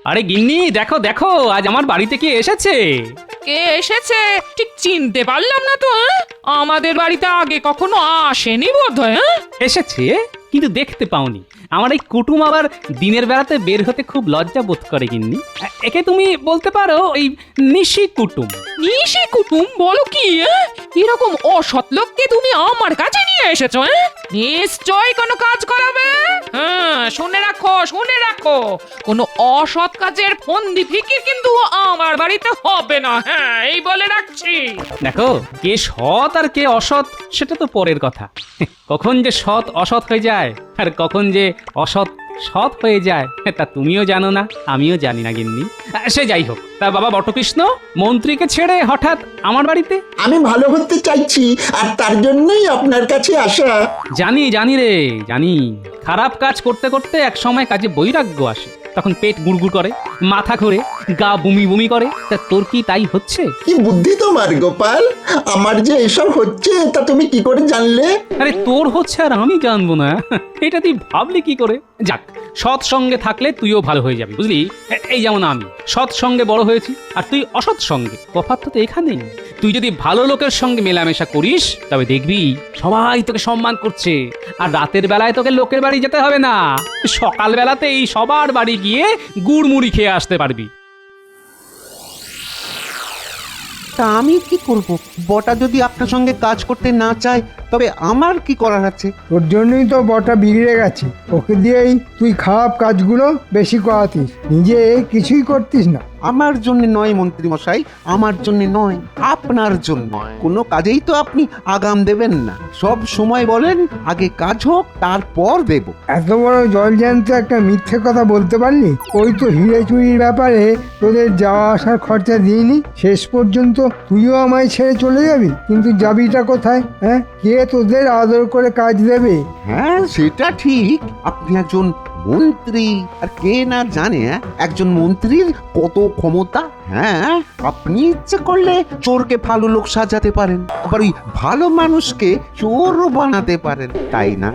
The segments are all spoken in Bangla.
আরে গিন্নি, দেখো দেখো, আজ আমার বাড়িতে কে এসেছে। কে এসেছে ঠিক চিনতে পারলাম না তো। আমাদের বাড়িতে আগে কখনো আসেনি বোধহয়। এসেছে কিন্তু দেখতে পাওনি। আমার এই কুটুম আবার দিনের বেলাতে বের হতে খুব লজ্জা বোধ করে গিন্নি। একে তুমি বলতে পারো এই নিশি কুটুম। নিশি কুটুম বলো কি? এরকম অসৎ লোককে তুমি আমার কাছে নিয়ে এসেছো? নিশ্চয় কোনো কাজ করাবে। হ্যাঁ, শুনে রাখো শুনে রাখো, কোনো অসৎ কাজের ফন্দি ফিকির কিন্তু আমার বাড়িতে হবে না। হ্যাঁ, এই বলে রাখছি। দেখো, কে সৎ আর কে অসৎ সেটা তো পরের কথা। কখন যে সৎ অসৎ হয়ে যায় আর কখন যে অসৎ সৎ হয়ে যায় তা তুমিও জানো না, আমিও জানি না গিন্নি। সে যাই হোক, তা বাবা বটকৃষ্ণ মন্ত্রীকে ছেড়ে হঠাৎ আমার বাড়িতে? আমি ভালো হতে চাইছি আর তার জন্যই আপনার কাছে আসা। জানি জানি রে জানি, খারাপ কাজ করতে করতে এক সময় কাজে বৈরাগ্য আসে, তখন পেট গুড়গুড় করে, মাথা ঘোরে, গা বমি বমি করে। তা তোর কি তাই হচ্ছে? কি বুদ্ধি তোমার গোপাল, আমার যে এসব হচ্ছে তা তুমি কি করে জানলে? আরে তোর হচ্ছে আর আমি জানবো না, এটা তুই ভাবলি কি করে? যাক, সৎ সঙ্গে থাকলে তুইও ভালো হয়ে যাবি, বুঝলি? এই যেমন আমি সৎ সঙ্গে বড় হয়েছি আর তুই অসৎ সঙ্গে, তফাৎ তো এখানেই। তুই যদি ভালো লোকের সঙ্গে মেলামেশা করিস তবে দেখবি সবাই তোকে সম্মান করছে, আর রাতের বেলায় তোকে লোকের বাড়ি যেতে হবে না, সকাল বেলাতেই সবার বাড়ি গিয়ে গুড় মুড়ি খেয়ে আসতে পারবি। তা আমি কি করব? বটা যদি আপনার সঙ্গে কাজ করতে না চায় তবে আমার কি করার আছে? তোর জন্যই তো বটা বিগড়ে গেছে, ওকে দিয়েই তুই খারাপ কাজগুলো বেশি করাতিস, নিজে কিছুই করতিস না। আমার জন্য নয় মন্ত্রী মশাই, আমার জন্য নয়, আপনার জন্য। কোনো কাজেই তো আপনি আগাম দেবেন না, সব সময় বলেন আগে কাজ হোক তারপর দেব। এত বড় জলজ্যান্ত একটা মিথ্যে কথা বলতে পারলি? ওই তো হিরে চুরির ব্যাপারে তোদের যাওয়া আসার খরচা দিইনি, শেষ পর্যন্ত তুইও আমায় ছেড়ে চলে যাবি, কিন্তু যাবিটা কোথায়? হ্যাঁ, কে তোদের আদর করে কাজ দেবে? হ্যাঁ সেটা ঠিক, আপনি একজন মন্ত্রী, আর কে না জানে একজন মন্ত্রীর কত ক্ষমতা। হ্যাঁ, আপনি ইচ্ছে করলে চোরকে ভালো লোক সাজাতে পারেন, আবার ওই ভালো মানুষকে চোরও বানাতে পারেন, তাই না?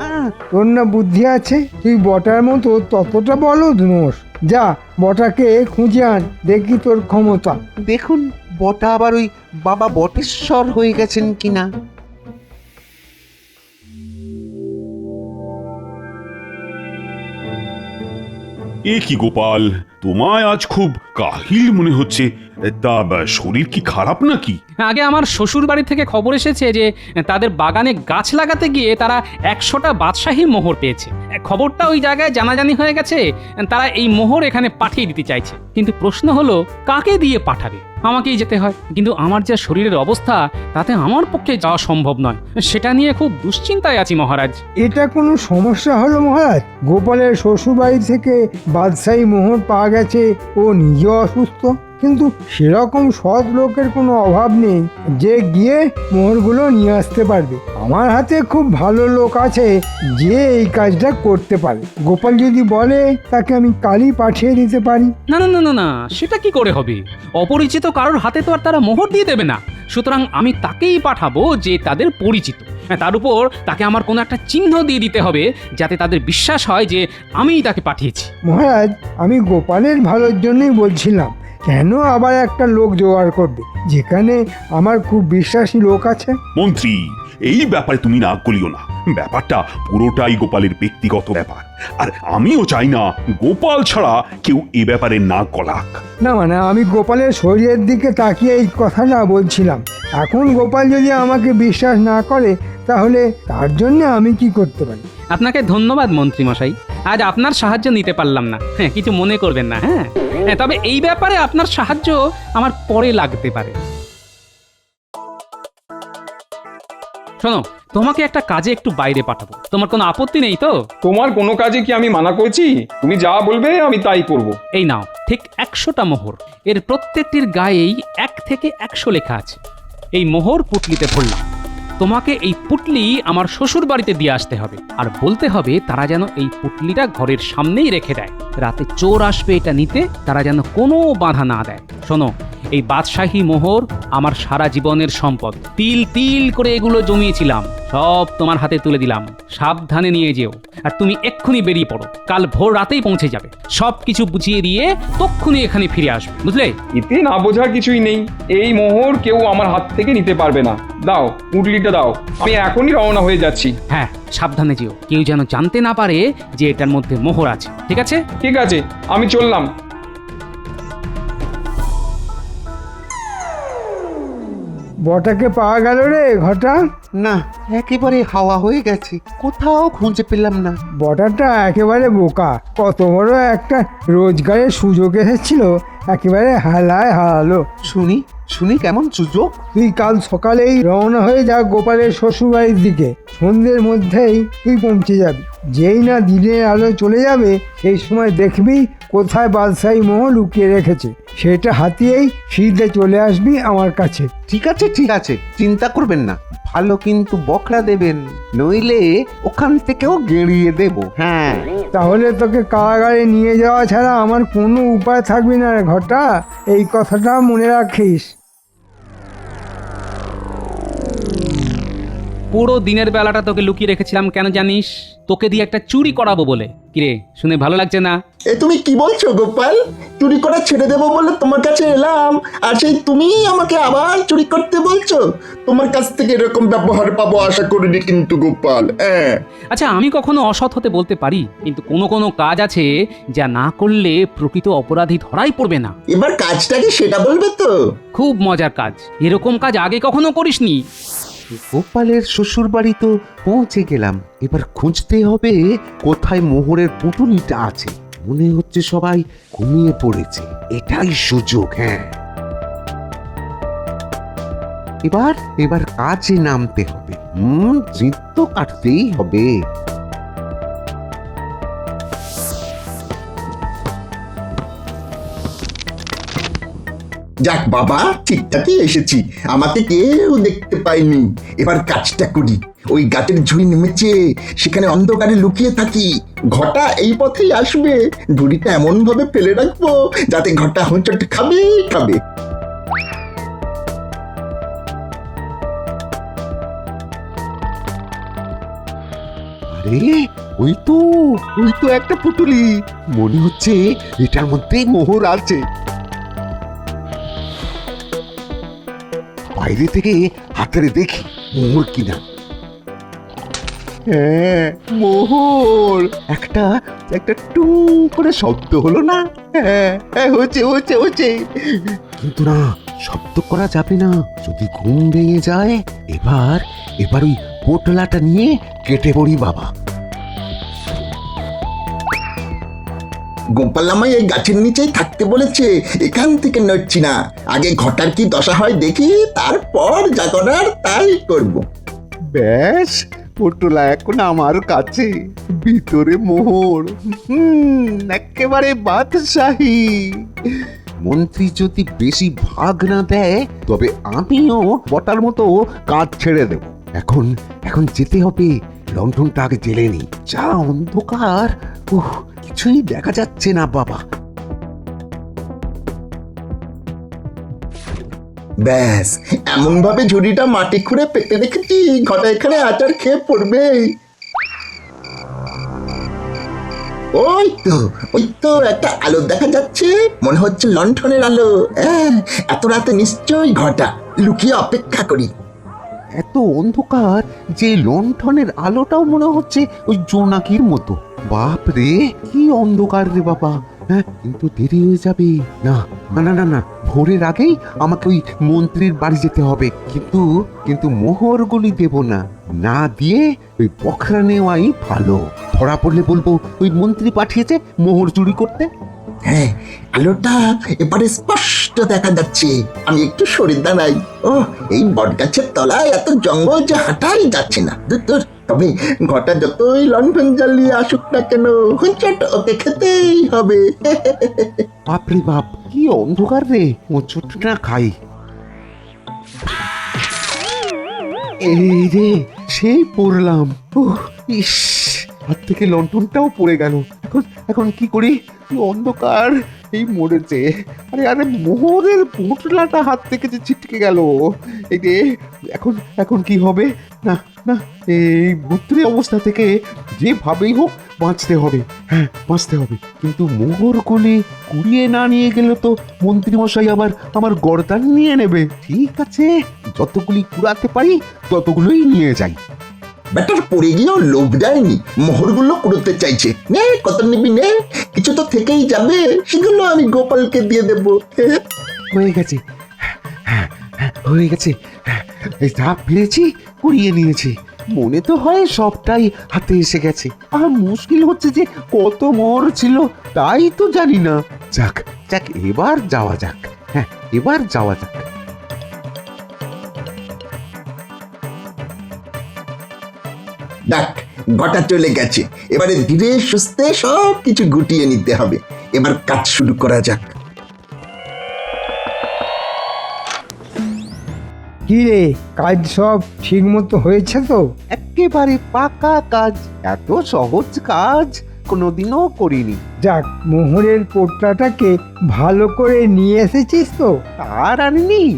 তোর না বুদ্ধি আছে, তুই বটার মতো ততটা বলদ নোস। যা, বটাকে খুঁজে আন, দেখি তোর ক্ষমতা। দেখুন বটা আবার ওই বাবা বটেশ্বর হয়ে গেছেন কিনা। এ কি গোপাল, তোমায় আজ খুব কাহিল মনে হচ্ছে। তা শরীর কি খারাপ নাকি? আগে আমার শ্বশুর বাড়ি থেকে খবর এসেছে যে তাদের বাগানে গাছ লাগাতে গিয়ে তারা 100টা বাদশাহী মোহর পেয়েছে। খবরটা ওই জায়গায় জানাজানি হয়ে গেছে, তারা এই মোহর এখানে পাঠিয়ে দিতে চাইছে। কিন্তু প্রশ্ন হলো কাকে দিয়ে পাঠাবে? আমাকেই যেতে হয়, কিন্তু আমার যা শরীরের অবস্থা তাতে আমার পক্ষে যাওয়া সম্ভব নয়, সেটা নিয়ে খুব দুশ্চিন্তায় আছি মহারাজ। এটা কোনো সমস্যা হলো মহারাজ? গোপালের শ্বশুর বাড়ি থেকে বাদশাহী মোহর পাওয়া গেছে, ও নিজেও অসুস্থ, কিন্তু সেরকম সৎ লোকের কোনো অভাব নেই যে গিয়ে মোহরগুলো নিয়ে আসতে পারবে। আমার হাতে খুব ভালো লোক আছে যে এই কাজটা করতে পারে। গোপাল যদি বলে তাকে আমি কালই পাঠিয়ে দিতে পারি। না না না না না, সেটা কি করে হবে? অপরিচিত কারোর হাতে তো আর তারা মোহর দিয়ে দেবে না, সুতরাং আমি তাকেই পাঠাবো যে তাদের পরিচিত। তার উপর তাকে আমার কোনো একটা চিহ্ন দিয়ে দিতে হবে যাতে তাদের বিশ্বাস হয় যে আমিই তাকে পাঠিয়েছি। মহারাজ, আমি গোপালের ভালোর জন্যই বলছিলাম, কেন আবার একটা লোক জোগাড় করবে যেখানে আমার খুব বিশ্বাসী লোক আছে? মন্ত্রী, এই ব্যাপারে তুমি না করিও না, ব্যাপারটা পুরোটাই গোপালের ব্যক্তিগত ব্যাপার, আর আমিও চাই না গোপাল ছাড়া কেউ এ ব্যাপারে না গলাক। না মানে আমি গোপালের শরীরের দিকে তাকিয়ে এই কথাটা বলছিলাম। এখন গোপাল যদি আমাকে বিশ্বাস না করে তাহলে তার জন্য আমি কি করতে পারি? আপনাকে ধন্যবাদ মন্ত্রী মশাই, আজ আপনার সাহায্য নিতে পারলাম না, কিছু মনে করবেন না। হ্যাঁ, তবে এই ব্যাপারে আপনার সাহায্য আমার পরে লাগতে পারে। শোনো, তোমাকে একটা কাজে একটু বাইরে পাঠাবো, তোমার কোনো আপত্তি নেই তো? তোমার কোনো কাজে কি আমি মানা করেছি? তুমি যা বলবে আমি তাই করব। এই নাও ঠিক 100টা মোহর, এর প্রত্যেকটির গায়েই 1 থেকে 100 লেখা আছে। এই মোহর পুটলিতে ভরলাম, তোমাকে এই পুটলি আমার শ্বশুর বাড়িতে দিয়ে আসতে হবে আর বলতে হবে তারা যেন এই পুটলিটা ঘরের সামনেই রেখে দেয়। রাতে চোর আসবে এটা নিতে, তারা যেন কোনো বাধা না দেয়। শোনো, এই বাদশাহী মোহর আমার সারা জীবনের সম্পদ। তিল তিল করে এগুলো জমিয়েছিলাম, সব তোমার হাতে তুলে দিলাম। সাবধানে নিয়ে যেও, আর তুমি এক্ষুনি বেরিয়ে পড়ো। কাল ভোর রাতেই পৌঁছে যাবে। সব কিছু বুঝিয়ে দিয়ে তক্ষুনি এখানে ফিরে আসবে, বুঝলে? এতে না বোঝার কিছুই নেই। এই মোহর কেউ আমার হাত থেকে নিতে পারবে না। দাও পুটলিটা দাও, আমি এখনই রওনা হয়ে যাচ্ছি। হ্যাঁ, সাবধানে যেও, কেউ যেন জানতে না পারে যে এটার মধ্যে মোহর আছে, ঠিক আছে? ঠিক আছে, আমি চললাম। বটাকে পাওয়া গেল রে ঘটা? না, একেবারে হাওয়া হয়ে গেছে, কোথাও খুঁজে পেলাম না। বটাটা একেবারে বোকা, কত বড় একটা রোজগারের সুযোগ এসেছিল, একেবারে হালায় হারালো। শুনি শুনি কেমন সুযোগ? তুই কাল সকালেই রওনা হয়ে যা গোপালের শ্বশুরবাড়ির দিকে। সন্ধ্যের মধ্যেই তুই পৌঁছে যাবি। যেই না দিনের আলো চলে যাবে সেই সময় দেখবি কোথায় বাদশাহী মোহর লুকিয়ে রেখেছে। সেটা হাতিয়েই সিধে চলে আসবি আমার কাছে। ঠিক আছে ঠিক আছে, চিন্তা করবেন না। ভালো কিন্তু বকরা দেবেন, নইলে ওখান থেকেও গেড়িয়ে দেব। হ্যাঁ, তাহলে তোকে কারাগারে নিয়ে যাওয়া ছাড়া আমার কোনো উপায় থাকবে না রে ঘটা, এই কথাটা মনে রাখিস। পুরো দিনের বেলাটা তোকে লুকিয়ে রেখেছিলাম কেন জানিস? তোকে দিয়ে একটা চুরি করাবো বলে। কিরে, শুনে ভালো লাগছে না? এ তুমি কি বলছো গোপাল? চুরি করা ছেড়ে দেবো বলে তোমার কাছে এলাম, আর সেই তুমি আমাকে আবার চুরি করতে বলছো? তোমার কাছ থেকে এরকম ব্যবহার পাবো আশা করিনি কিন্তু গোপাল। হ্যাঁ, আচ্ছা, আমি কখনো অসৎ হতে বলতে পারি, কিন্তু কোনো কোনো কাজ আছে যা না করলে প্রকৃত অপরাধী ধরাই পড়বে না। এবার কাজটা কি সেটা বলবে তো? খুব মজার কাজ, এরকম কাজ আগে কখনো করিসনি। গোপালের শ্বশুর বাড়ি তো পৌঁছে গেলাম, এবার খুঁজতে হবে কোথায় মোহরের পুটুলিটা আছে। মনে হচ্ছে সবাই ঘুমিয়ে পড়েছে, এটাই সুযোগ। হ্যাঁ, এবার এবার কাজে নামতে হবে। জিদ তো কাটতেই হবে। যাক বাবা, ঠিকঠাকই এসেছি, আমাকে কেউ দেখতে পায়নি। এবার কাজটা করি। ওই গাছের ঝুড়ি নেমেছে, সেখানে অন্ধকারে লুকিয়ে থাকি। ঘটা এই পথেই আসবে, ঝুড়িটা এমন ভাবে ফেলে রাখবো যাতে ঘটা হোঁচট খাবে খাবে। আরে, ওই তো একটা পুটুলি, মনে হচ্ছে এটার মধ্যে মোহর আছে। বাইরে থেকে হাতেরে দেখি মোহর কিনা। হ্যাঁ, মোহর। একটা একটা টুং করে শব্দ হলো না? হ্যাঁ, হচ্ছে। কিন্তু না, শব্দ করা যাবে না, যদি ঘুম ভেঙে যায়। এবার ওই পোটলাটা নিয়ে কেটে পড়ি বাবা। গোপাল আমায় এই গাছের নিচেই থাকতে বলেছে, এখান থেকে নড়ছি না। আগে ঘটার কি দশা হয় দেখি, তারপর যা করার তাই করব। ব্যাস, পটলা এখন আমার কাছে, ভিতরে মোহর। একেবারে বাদশাহী। মন্ত্রী যদি বেশি ভাগ না দেয় তবে আমিও বটার মতো কাজ ছেড়ে দেব। এখন যেতে হবে, লণ্ঠনটা আগে জেলে নি। যা অন্ধকার, কিছুই দেখা যাচ্ছে না বাবা। ব্যাস, এমন ভাবে ঝুড়িটা মাটি খুঁড়ে পেতে রেখেছি, ঘটা এখানে আচার খেয়ে পড়বে। ওই তো একটা আলো দেখা যাচ্ছে, মনে হচ্ছে লণ্ঠনের আলো। এত রাতে নিশ্চয়ই ঘটা, লুকিয়ে অপেক্ষা করি। এত অন্ধকার যে লণ্ঠনের আলোটাও মনে হচ্ছে ওই জোনাকির মতো। বাপ রে, কি অন্ধকার রে বাবা। হ্যাঁ, কিন্তু দেরি হয়ে যাবে। না না না না, ভোরের আগেই আমাকে ওই মন্ত্রীর বাড়ি যেতে হবে। কিন্তু মোহরগুলি দেব না, না দিয়ে ওই বখরা নেওয়াই ভালো। ধরা পড়লে বলবো ওই মন্ত্রী পাঠিয়েছে মোহর চুরি করতে। হ্যাঁ, আলোটা এবারে স্পষ্ট দেখা যাচ্ছে। আমি একটু সরে দাঁড়াই। এই বটগাছের তলায় এত জঙ্গল যে হাঁটাই যাচ্ছে না। দূর। তবে ঘটা যতই লণ্ঠন জ্বালিয়ে আসুক না কেন, হুঁচট ওকে খেতেই হবে। বাপরে বাপ, কি অন্ধকার রে, হুঁচট না খাই। এই রে, সেই পড়লাম। উহ, ইস, হাত থেকে লণ্ঠনটাও পড়ে গেল। এখন এখন কি করি? কি অন্ধকার এই মরেছে। আরে আরে, মোহরের পোটলাটা হাত থেকে যে ছিটকে গেল। এই রে, এখন এখন কি হবে? না না, এই বুদ্ধির অবস্থা থেকে যেভাবেই হোক বাঁচতে হবে। হ্যাঁ, বাঁচতে হবে। কিন্তু মোহর কোলে কুড়িয়ে না নিয়ে গেলে তো মন্ত্রী মশাই আবার আমার গর্দান নিয়ে নেবে। ঠিক আছে, যতগুলি কুড়াতে পারি ততগুলোই নিয়ে যাই। ব্যাটার পড়ে গিয়েও লোভ যায়নি, মোহরগুলো কুড়োতে চাইছে। নে, কত নিবি নে, কিছু তো থেকেই যাবে, সেগুলো আমি গোপালকে দিয়ে দেবো। হয়ে গেছে, হ্যাঁ, হ্যাঁ, হয়ে গেছে। এই যা পেরেছি কুড়িয়ে নিয়েছি। মনে তো হয় সবটাই হাতে এসে গেছে। আর মুশকিল হচ্ছে যে কত মোহর ছিল তাই তো জানি না। যাক যাক, এবার যাওয়া যাক। হ্যাঁ, এবার যাওয়া যাক। ডাক, ঘটা চলে গেছে। এবারে ধীরে সুস্থে সব কিছু গুটিয়ে নিতে হবে। এবার কাজ শুরু করা যাক। কি রে, কাজ সব ঠিক মতো হয়েছে তো? একেবারে পাকা কাজ। এত সহজ কাজ কোনোদিনও করিনি। যাক, মোহরের পোটলাটাকে ভালো করে নিয়ে এসেছিস তো? তার আর নেই।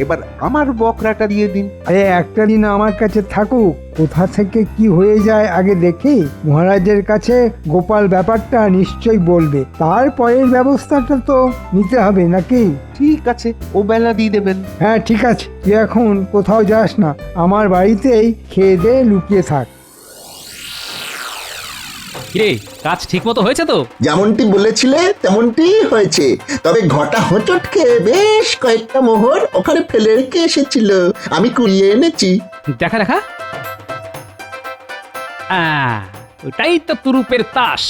এবার আমার বকরাটা দিয়ে দিন। আরে একটা দিন আমার কাছে থাকুক, কোথা থেকে কি হয়ে যায় আগে দেখি। মহারাজের কাছে গোপাল ব্যাপারটা নিশ্চয়ই বলবে, তারপরের ব্যবস্থাটা তো নিতে হবে নাকি? ঠিক আছে, ও বেলা দিয়ে দেবেন। হ্যাঁ ঠিক আছে, তুই এখন কোথাও যাস না, আমার বাড়িতেই খেয়ে দে লুকিয়ে থাক। কিরে, কাজ ঠিক মতো হয়েছে তো? যেমনটি বলেছিলে তেমনটি হয়েছে, তবে ঘটা হোঁচট খেয়ে বেশ কয়েকটা মোহর ওখানে ফেলে রেখে এসেছিল, আমি কুড়িয়ে এনেছি। দেখা দেখা। ওটাই তো তুরুপের তাস,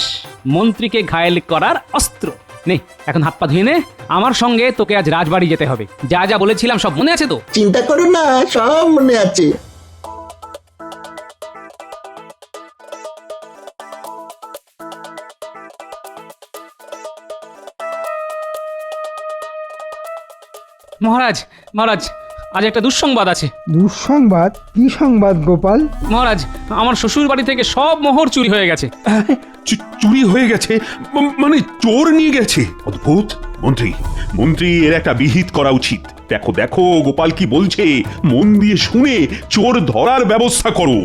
মন্ত্রীকে ঘায়েল করার অস্ত্র। নে, এখন হাত পা ধুয়ে নে, আমার সঙ্গে তোকে আজ রাজবাড়ি যেতে হবে। যা যা বলেছিলাম সব মনে আছে তো? চিন্তা করো না, সব মনে আছে। মহারাজ, মহারাজ, আজ একটা দুঃসংবাদ আছে। দুঃসংবাদ? কি সংবাদ গোপাল? মহারাজ, আমার শ্বশুর বাড়ি থেকে সব মোহর চুরি হয়ে গেছে। চুরি হয়ে গেছে? মানে চোর নিয়ে গেছে? অদ্ভুত। মন্ত্রী, মন্ত্রী এর একটা বিহিত করা উচিত। দেখো দেখো গোপাল কি বলছে, মন দিয়ে শুনে চোর ধরার ব্যবস্থা করো।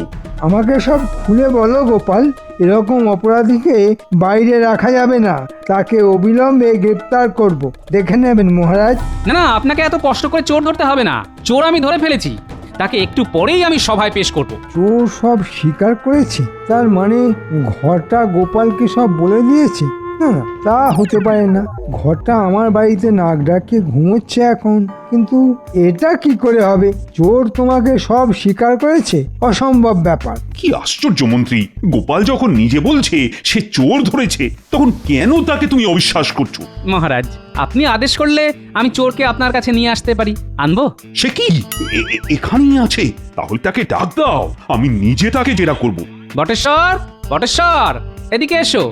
আমাকে সব খুলে বলো গোপাল, এরকম অপরাধীকে বাইরে রাখা যাবে না, তাকে অবিলম্বে গ্রেপ্তার করব। দেখে নেবেন মহারাজ। না না, আপনাকে এত কষ্ট করে চোর ধরতে হবে না, চোর আমি ধরে ফেলেছি। তাকে একটু পরেই আমি সভায় পেশ করব। চোর সব স্বীকার করেছে? তার মানে ঘরটা গোপালকে সব বলে দিয়েছে? না না, তা হতে পারে না। ঘরটা আমার বাড়িতে নাক ডাকিয়ে ঘুমোচ্ছে এখন, কিন্তু এটা কি করে হবে? চোর তোমাকে সব স্বীকার করেছে? অসম্ভব ব্যাপার। কি আশ্চর্য মন্ত্রী, গোপাল যখন নিজে বলছে সে চোর ধরেছে, তখন কেন তাকে তুমি অবিশ্বাস করছো? মহারাজ, আপনি আদেশ করলে আমি চোরকে আপনার কাছে নিয়ে আসতে পারি। আনবো? সে কি এখানেই আছে? তাহলে তাকে ডাক দাও, আমি নিজে তাকে জেরা করব। বটেশ্বর, বটেশ্বর, এদিকে এসো।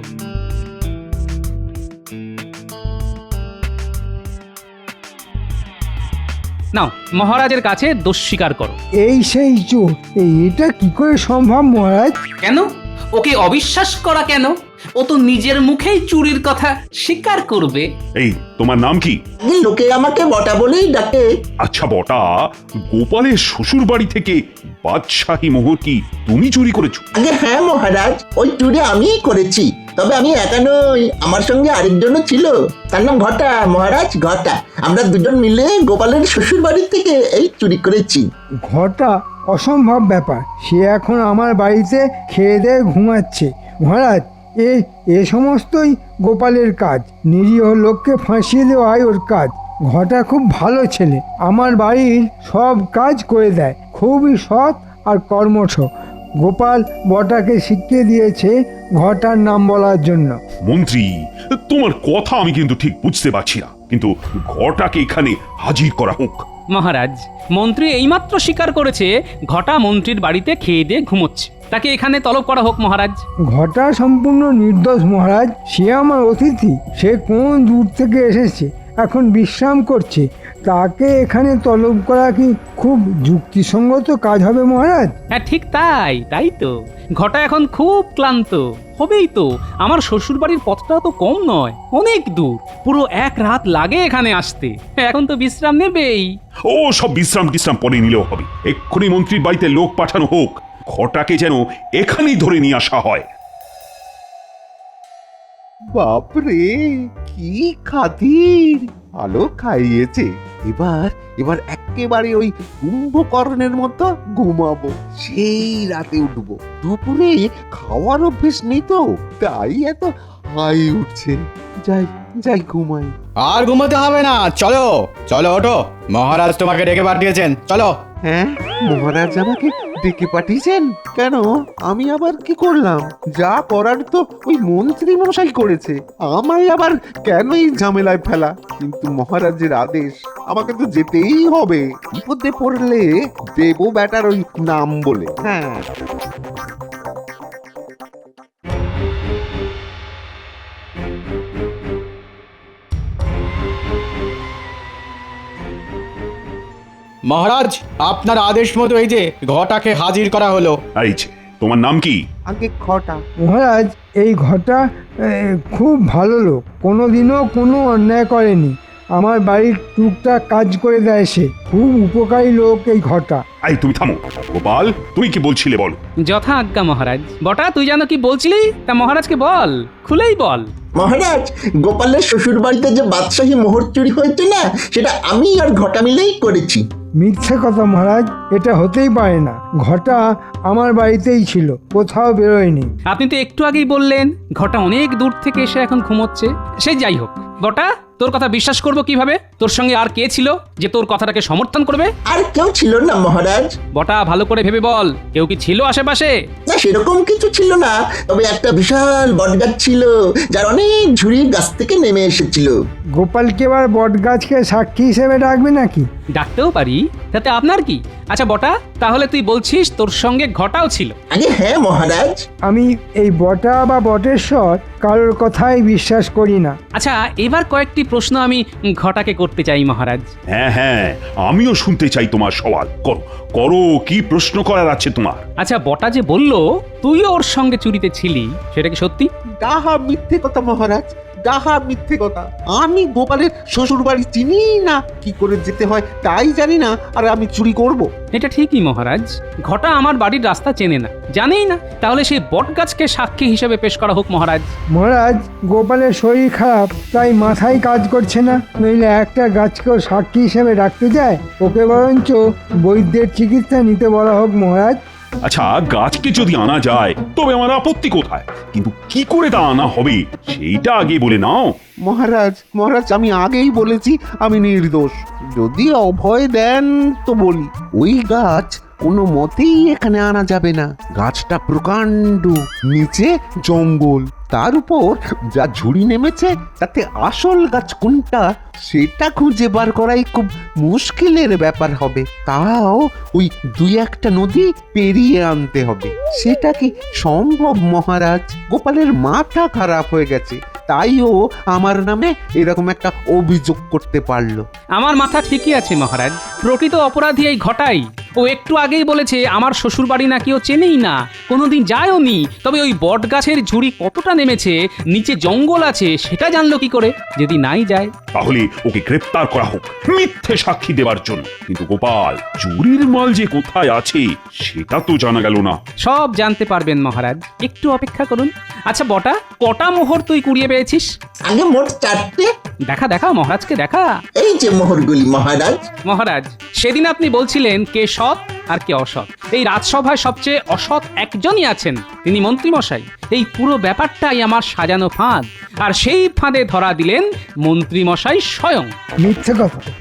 নাও, মহারাজের কাছে দোষ স্বীকার করো। এই সেই চোর? এটা কি করে সম্ভব মহারাজ? কেন? ওকে অবিশ্বাস করা কেন? ও তো নিজের মুখেই চুরির কথা স্বীকার করবে। এই, তোমার নাম কি? লোকে আমাকে বটা বলেই ডাকে। আচ্ছা বটা, গোপালের শ্বশুর বাড়ি থেকে বাদশাহী মোহর কি তুমি চুরি করেছো? আগে হ্যাঁ মহারাজ, ওই চুরি আমিই করেছি। তবে আমি একা নই, আমার সঙ্গে আরেকজনও ছিল, তার নাম ঘটা। মহারাজ, ঘটা। আমরা দুজন মিলে গোপালের শ্বশুর বাড়ি থেকে এই চুরি করেছি। ঘটা? অসম্ভব ব্যাপার, সে এখন আমার বাড়িতে খেয়ে দিয়ে ঘুমাচ্ছে। মহারাজ, এ সমস্তই গোপালের কাজ। নিরীহ লোককে ফাঁসিয়ে দেওয়াই ওর কাজ। ঘটা খুব ভালো ছেলে, আমার বাড়ির সব কাজ করে দেয়, খুবই সৎ আর কর্মঠ। গোপাল বটাকে শিখিয়ে দিয়েছে ঘটার নাম বলার জন্য। মন্ত্রী, তোমার কথা আমি কিন্তু ঠিক বুঝতে পারছি না, কিন্তু ঘটাকে এখানে হাজির করা হোক। মহারাজ, মন্ত্রী এইমাত্র স্বীকার করেছে ঘটা মন্ত্রীর বাড়িতে খেয়ে দিয়ে ঘুমোচ্ছে। তাকে এখানে তলব করা হোক মহারাজ। ঘটা সম্পূর্ণ নির্দোষ মহারাজ, সে আমার অতিথি। সে কোন দূর থেকে এসেছে, এখন বিশ্রাম করছে, তাকে এখানে তলব করা কি খুব যুক্তিসঙ্গত কাজ হবে মহারাজ? হ্যাঁ ঠিক তাই তো। ঘটা এখন খুব ক্লান্ত হবেই তো। আমার শ্বশুর বাড়ির পথটাও তো কম নয়, অনেক দূর, পুরো এক রাত লাগে এখানে আসতে। এখন তো বিশ্রাম নেবেই। ও সব বিশ্রাম পরে নিলেও হবে। এক্ষুনি মন্ত্রীর বাড়িতে লোক পাঠানো হোক, ঘটাকে যেন এখানেই ধরে নিয়ে আসা হয়। বাপরে, কি খাতির! ভালো খাইয়েছে। এবার একেবারে ওই কুম্ভকর্ণের মতো ঘুমাবো, সেই রাতে উঠবো। দুপুরে খাওয়ার অভ্যেস নেই তো, তাই এত হাই উঠছে। যাই ঘুমাই। আর ঘুমাতে হবে না, চলো চলো ওঠো, মহারাজ তোমাকে ডেকে পাঠিয়েছেন, চলো। হ্যাঁ, মহারাজ আমাকে ডেকে পাঠিয়েছেন কেন? আমি আবার কি করলাম? যা করার তো ওই মন্ত্রী মশাই করেছে, আমায় আবার কেন এই ঝামেলায় ফেলা? কিন্তু মহারাজের আদেশ, আমাকে তো যেতেই হবে। বিপদে পড়লে দেবো ব্যাটার ওই নাম বলে। হ্যাঁ, মহারাজ, আপনার আদেশ মতো এই যে ঘটাকে হাজির করা হলো। এই যে, তোমার নাম কি? আগে খটা। মহারাজ, এই ঘটা খুব ভালো লোক, কোনোদিনও কোনো অন্যায় করেনি। আমার বাড়ির টুকটাক কাজ করে দেয় সে, খুব উপকারী লোক এই ঘটা। এই তুমি থামো। গোপাল, তুমি কি বলছিলে বলো। যথা আজ্ঞা মহারাজ। বটা তুই জানো কি বলছিলি, তা মহারাজকে বল, খুলেই বল। মহারাজ, গোপালের শ্বশুর বাড়িতে যে বাদশাহী মোহর চুরি হয়েছে না, সেটা আমি আর ঘটা মিলেই করেছি। মিথ্যে কথা মহারাজ, এটা হতেই পারে না। ঘটা আমার বাড়িতেই ছিল, কোথাও বেরোয়নি। আপনি তো একটু আগেই বললেন ঘটা অনেক দূর থেকে এসে এখন ঘুমোচ্ছে। সে যাই হোক, বটা তোর কথা বিশ্বাস করব কিভাবে? তোর সঙ্গে আর কে ছিল যে তোর কথাটাকে সমর্থন করবে? আর কেউ ছিল না মহারাজ। বটা ভালো করে ভেবে বল, কেউ কি ছিল আশেপাশে? না, সেরকম কিছু ছিল না, তবে একটা বিশাল বটগাছ ছিল, যার অনেক ঝুড়ি গাছ থেকে নেমে এসেছিল। গোপালকে এবার বটগাছকে সাক্ষী হিসেবে ডাকবে নাকি? ডাকতেও পারি, তাতে আপনার কি? আচ্ছা বটা, তাহলে তুই বলছিস তোর সঙ্গে ঘটাও ছিল? আগে হ্যাঁ মহারাজ। আমি এই বটা বা বটেশ্বর কারোর কথাই বিশ্বাস করি না। আচ্ছা, এবার কয়েকটি প্রশ্ন আমি ঘটাকে করতে চাই মহারাজ। হ্যাঁ, আমিও শুনতে চাই তোমার সওয়াল। করো, কি প্রশ্ন করার আছে তোমার? আচ্ছা, বটা যে বললো তুইও ওর সঙ্গে চুরিতে ছিলি, সেটা কি সত্যি? ডাহা মিথ্যে কথা মহারাজ, ডাহা মিথ্যে কথা। আমি গোপালের শ্বশুর বাড়ি চিনি না, কি করে যেতে হয় তাই জানি না, আর আমি চুরি করব? এটা ঠিকই মহারাজ, ঘটা আমার বাড়ির রাস্তা চেনে না, জানেই না। তাহলে সেই বটগাছকে সাক্ষী হিসেবে পেশ করা হোক মহারাজ। মহারাজ, গোপালের শরীর খারাপ, তাই মাথায় কাজ করছে না, নইলে একটা গাছকেও সাক্ষী হিসেবে রাখতে যায়। ওকে বরঞ্চ বৈদ্যের চিকিৎসা নিতে বলা হোক মহারাজ। আচ্ছা, গাছকে যদি আনা যায় তবে আমার আপত্তি কোথায়, কিন্তু কি করে তা আনা হবে সেইটা আগে বলে নাও। মহারাজ, আমি আগেই বলেছি আমি নির্দোষ। যদি অভয় দেন তো বলি, ওই গাছ কোনো মতেই এখানে আনা যাবে না। গাছটা প্রকাণ্ড, নিচে জঙ্গল, তার উপর যা ঝুড়ি নেমেছে, তাতে আসল গাছ কোনটা সেটা খুঁজে বার করাই খুব মুশকিলের ব্যাপার হবে। তাও ওই দুই একটা নদী পেরিয়ে আনতে হবে। সেটা কি সম্ভব মহারাজ? গোপালের মাথা খারাপ হয়ে গেছে, তাই ও আমার নামে এরকম একটা অভিযোগ করতে পারলো। আমার মাথা ঠিকই আছে মহারাজ, প্রকৃত অপরাধী এই ঘটাই। ও একটু আগেই বলেছে আমার শ্বশুর বাড়ি নাকি ও চেনেই না, কোনোদিন যায়ও নি। তবে ওই বট গাছের ঝুড়ি কতটা নেমেছে, নিচে জঙ্গল আছে, সেটা জানলো কি করে? যদি নাই যায়, তাহলে ওকে গ্রেপ্তার করা হোক মিথ্যে সাক্ষী দেওয়ার জন্য। কিন্তু গোপাল, চুরির মাল যে কোথায় আছে সেটা তো জানা গেল না। সব জানতে পারবেন মহারাজ, একটু অপেক্ষা করুন। আচ্ছা বটা, কটা মোহর তুই কুড়িয়ে পেয়েছিস? আগে মোট 4টে। দেখা মহারাজকে দেখা। এই যে মোহরগুলি মহারাজ। মহারাজ, সেদিন আপনি বলছিলেন কে সৎ আর কে অসৎ। এই রাজসভায় সবচেয়ে অসৎ একজনই আছেন, তিনি মন্ত্রী মশাই। এই পুরো ব্যাপারটাই আমার সাজানো ফাঁদ, আর সেই ফাঁদে ধরা দিলেন মন্ত্রী মশাই স্বয়ং।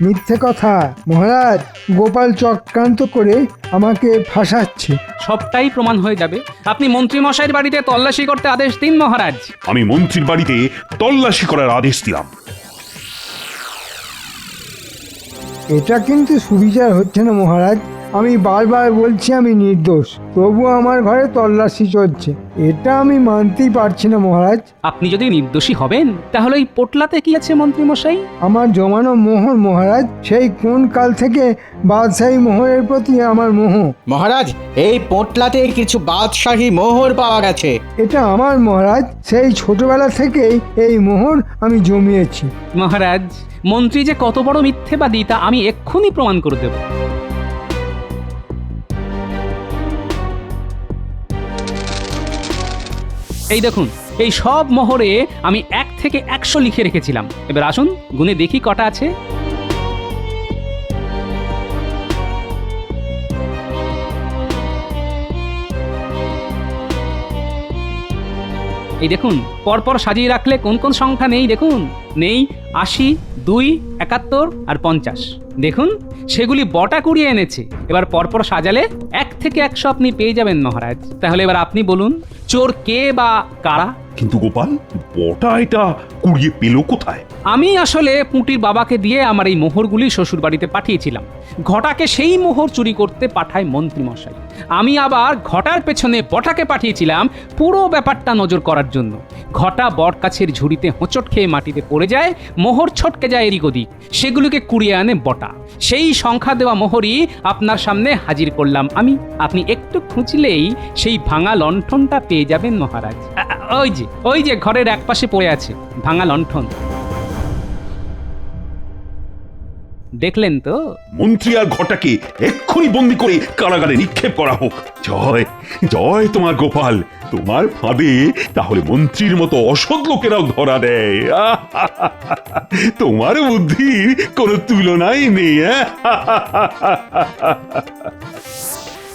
মিথ্যে কথা মহারাজ, গোপাল চক্রান্ত করে আমাকে ফাঁসাচ্ছে। সবটাই প্রমাণ হয়ে যাবে। আপনি মন্ত্রী মশাইয়ের বাড়িতে তল্লাশি করতে আদেশ দিন মহারাজ। আমি মন্ত্রীর বাড়িতে তল্লাশি করার আদেশ দিলাম। এটা কিন্তু সুবিচার হচ্ছে না মহারাজ। আমি বারবার বলছি আমি নির্দোষ, তবু আমার ঘরে তল্লাশি চলছে। এটা আমি মানতেই পারছি না মহারাজ। আপনি যদি নির্দোষী হবেন তাহলে ওই পোটলাতে কি আছে মন্ত্রী মশাই? আমার জমানো মোহর মহারাজ, সেই কোন কাল থেকে বাদশাহী মোহরের প্রতি আমার মোহ। মহারাজ, এই পোটলাতে কিছু বাদশাহী মোহর পাওয়া গেছে। এটা আমার মহারাজ, সেই ছোটবেলা থেকেই এই মোহর আমি জমিয়েছি। মহারাজ, মন্ত্রী যে কত বড় মিথ্যেবাদী তা আমি এক্ষুনি প্রমাণ করে দেব। এই দেখুন, এই সব মোহরে আমি 1 থেকে 100 লিখে রেখেছিলাম। এবার আসুন গুনে দেখি কটা আছে। এই দেখুন, পরপর সাজিয়ে রাখলে কোন কোন সংখ্যা নেই দেখুন। নেই 80, 2, 71 আর 50। দেখুন, সেগুলি বটা কুড়িয়ে এনেছে। এবার পরপর সাজালে 1 থেকে 100 আপনি পেয়ে যাবেন মহারাজ। তাহলে এবার আপনি বলুন, চোর কে বা কারা? কিন্তু গোপাল, বটা এটা কুড়িয়ে পেল কোথায়? আমি আসলে পুঁটির বাবাকে দিয়ে আমার এই মোহরগুলি শ্বশুর বাড়িতে পাঠিয়েছিলাম। ঘটাকে সেই মোহর চুরি করতে পাঠায় মন্ত্রী মশাই। আমি আবার ঘটার পেছনে বটাকে পাঠিয়েছিলাম পুরো ব্যাপারটা নজর করার জন্য। ঘটা বটগাছের ঝুড়িতে হোঁচট খেয়ে মাটিতে পড়ে যায়, মোহর ছটকে যায় এদিক ওদিক। সেগুলোকে কুড়িয়ে আনে বটা। সেই সংখ্যা দেওয়া মোহরই আপনার সামনে হাজির করলাম আমি। আপনি একটু খুঁজলেই সেই ভাঙা লণ্ঠনটা পেয়ে যাবেন মহারাজ। ওই যে ঘরের একপাশে পড়ে আছে ভাঙা লণ্ঠন। দেখলেন তো? মন্ত্রী আর ঘটাকে এক্ষুনি বন্দি করে কারাগারে নিক্ষেপ করা হোক। জয় জয় তোমার গোপাল, তোমার ফাঁদে তাহলে মন্ত্রীর মতো অসৎ লোকেরাও ধরা দেয়। তোমার বুদ্ধির কোনো তুলনাই নেই।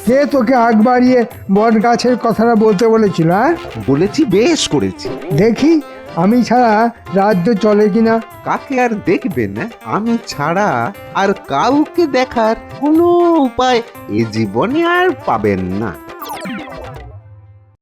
কে তোকে আগ বাড়িয়ে বট গাছের কথাটা বলতে বলেছিল? হ্যাঁ, বলেছি, বেশ করেছি। দেখি আমি ছাড়া রাজ্য চলে কিনা। কাকে আর দেখবেন? আমি ছাড়া আর কাউকে দেখার কোনো উপায় এ জীবনে আর পাবেন না।